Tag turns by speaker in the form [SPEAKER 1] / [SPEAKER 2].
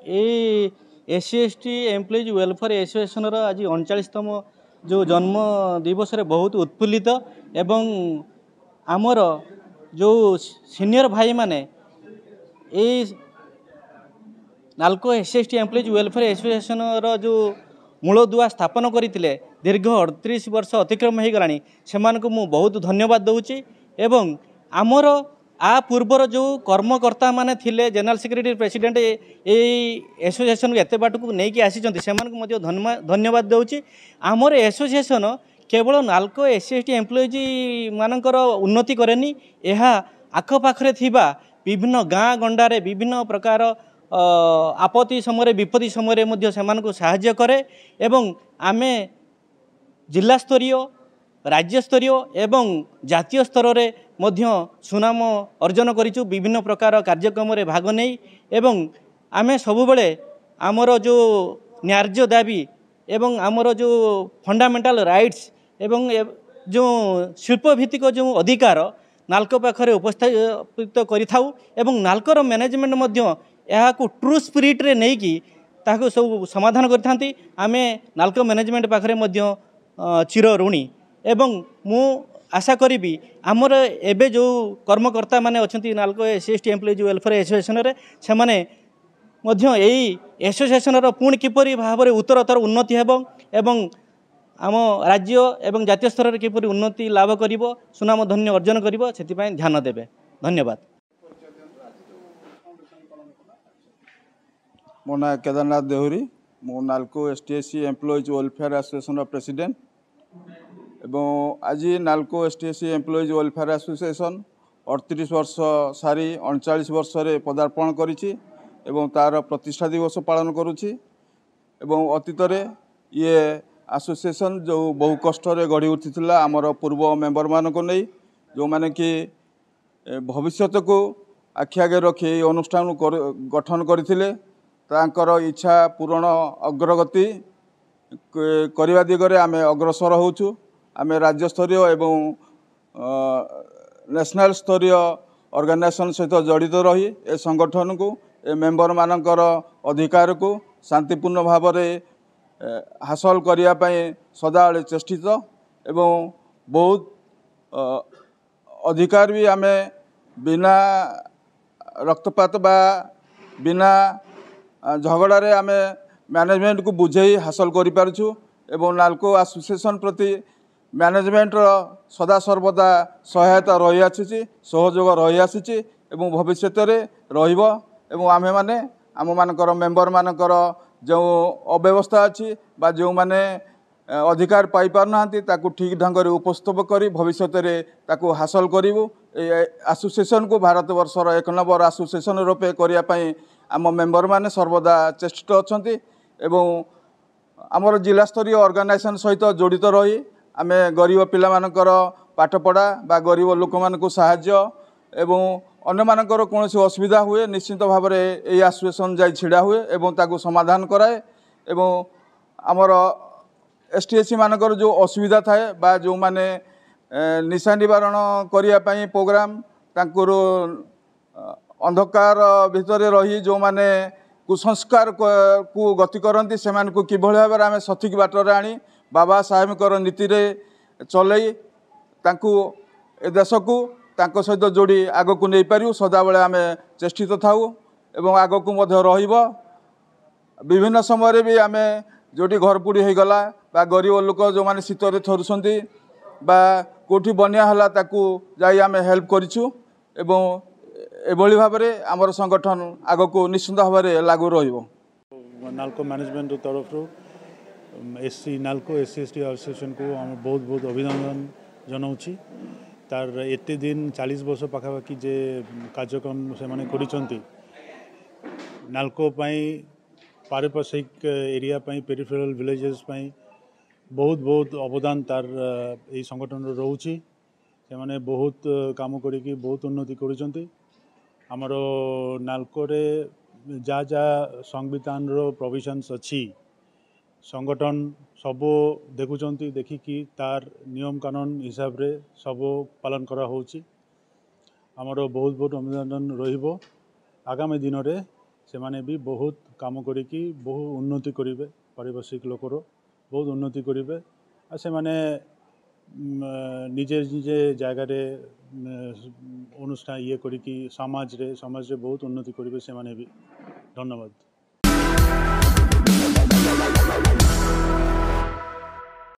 [SPEAKER 1] SC/ST employees welfare association आज 39तम जो जन्म दिवस रे बहुत उत्फुल्लित एवं आमर जो सीनियर भाई माने NALCO SC/ST employees welfare association जो मूलदुआ स्थापन करते दीर्घ 38 वर्ष अतिक्रम हो गलानी से बहुत धन्यवाद दूची एवं आमर आ पूर्वर जो कर्मकर्ता माने थिले जनरल सेक्रेटरी प्रेसिडेंट एसोसिएशन एते बाट को नहीं आसी धन्यवाद दूची आमर एसोसिएशन केवल नाल्को SC/ST एम्प्लॉइज मानकर उन्नति करेनी यह आखपाखे थिबा विभिन्न गाँ गंडारे विभिन्न प्रकार आपत्ति समय विपत्ति समय से साहाय्य करे एवं आमे जिला स्तरीय राज्य स्तरीय एवं जातीय स्तर रे मध्य सुनाम अर्जन करिचु विभिन्न प्रकार कार्यक्रम रे भाग नहीं एवं आमे सबुबले आमर जो न्याय्य दाबी एवं आमर जो फंडामेंटल राइट्स एवं जो शिल्पभित्तिक जो अधिकार नाल्को पाखरे उपस्थापित करिथाउ एवं नाल्कोर मैनेजमेंट मध्य यहाँ को ट्रू स्पिरिट रे नहीं कि ताको सब समाधान करथांती आमे नाल्को मैनेजमेंट पाखरे मध्य चिर ऋणी एवं मु आशा करी आमर एबे जो कर्मकर्ता माने अछंती NALCO SC/ST employees welfare association रे से माने मध्य एई एसोसिएशन रो पुणी किपरि भाव में उत्तरोत्तर उन्नति हेबो एवं आम राज्य एवं जातीय स्तर रे किपरि उन्नति लाभ करिवो सुनाम धन्य अर्जन करिवो सेति ध्यान देबे। धन्यवाद।
[SPEAKER 2] मो ना केदारनाथ देहुरी मो NALCO ST/SC employees welfare association president एवं आज NALCO ST/SC employees welfare association 38 वर्ष सारी 39 वर्ष रे पदार्पण करिछि एवं तार प्रतिष्ठा दिवस पालन करुछि एवं अतीत ये एसोसिएशन जो बहु कष्ट रे गढ़ी उठिथिला आमर पूर्व मेंबर मान को नहीं जो माने कि भविष्य को आखि आगे रखी अनुष्ठान गठन करथिले तांकर इच्छा पूरण अग्रगति करने दिगरे आमे अग्रसर होचु आमे राज्य स्तरीय एवं नेशनल स्तरीय ऑर्गेनाइजेशन सहित जड़ित रही ए संगठन को ए मेंबर मानकर अधिकार को शांतिपूर्ण भाव में हासिल करने सदाबले चेष्टित एवं बहुत अधिकार भी आमे बिना रक्तपात बा बिना झगड़े आमे मैनेजमेंट को बुझे हासिल करूँ एवं नाल्को एसोसिएशन प्रति मैनेजमेंट सदा सर्वदा सहायता रही आसी सहयोग रही आसी एवं भविष्य में आमे माने आम मानकर मेंबर मानकर जो अव्यवस्था अच्छी बा जो माने अधिकार पाई पारना ताकू ठीक ढंग से उपस्थापन कर भविष्य में हासिल करूँ एसोसिएशन को भारत वर्षर 1 नंबर एसोसिएशन रूपे करने आम मेंबर माने सर्वदा चेष्टित अच्छा एवं आमर जिला स्तरीय ऑर्गेनाइजेशन सहित जड़ित रही आमे गरीब पिला मानकर पाठपढ़ा बा गरीब लोक मानकु साहाय्य एवं अन्य मानकर कौन असुविधा हुए निश्चित भाव में ये एसोसिएशन जाई छिड़ा हुए एवं ताकू समाधान कराए एवं आमर ST/SC मानकर जो असुविधा थाए बा जो माने निशा निवारण करने प्रोग्राम तांकर अंधकार भितर रही जो माने कुसंस्कार को गति करती से कि भाव में आम सठिक बाटर आनी बाबा साहेबकर नीति रे चलई तांकू ए देश को तांको सहित जोड़ी आग को नहीं पारू सदाबले आम चेष्टित थाऊ एवं आग को रहिबो विभिन्न समय भी आम जोटी घर पोड़ी हो गला बा गरीब लोक जो माने शीतर थरुंट बा कोठी बनिया हला ताकू जाई आम हेल्प करिछु एवं एभली भाव में आमर संगठन आग को निश्चित भाव में लागू रहिबो।
[SPEAKER 3] नाल्को मैनेजमेंट तरफ नाल्को SC/ST एसोसिएशन को आम बहुत बहुत अभिनंदन जनाऊँगी तार एत दिन 40 वर्ष पाखापाखि जे कार्यक्रम से माने करिसंती नाल्को पारिपार्श्विक एरिया पेरिफेरल विलेजेस बहुत बहुत अवदान तार यही संगठन रोचे से माने बहुत काम करी बहुत उन्नति करिसंती आमर नाल्को रे जा जा संविधान रो प्रोविजन्स अच्छी संगठन सब देखुंट देखिकी तार नियम कानून हिसाब रे सब पालन करा होची आमर बहुत बहुत अभिनंदन रहिबो आगामी दिन रे से माने भी बहुत काम करिकी बहुत उन्नति करिवे पारिभाषिक लोकर बहुत उन्नति करिवे आ से माने निजे निजे जगार अनुष्ठान ये करिकी समाज रे बहुत उन्नति करिवे से माने भी धन्यवाद।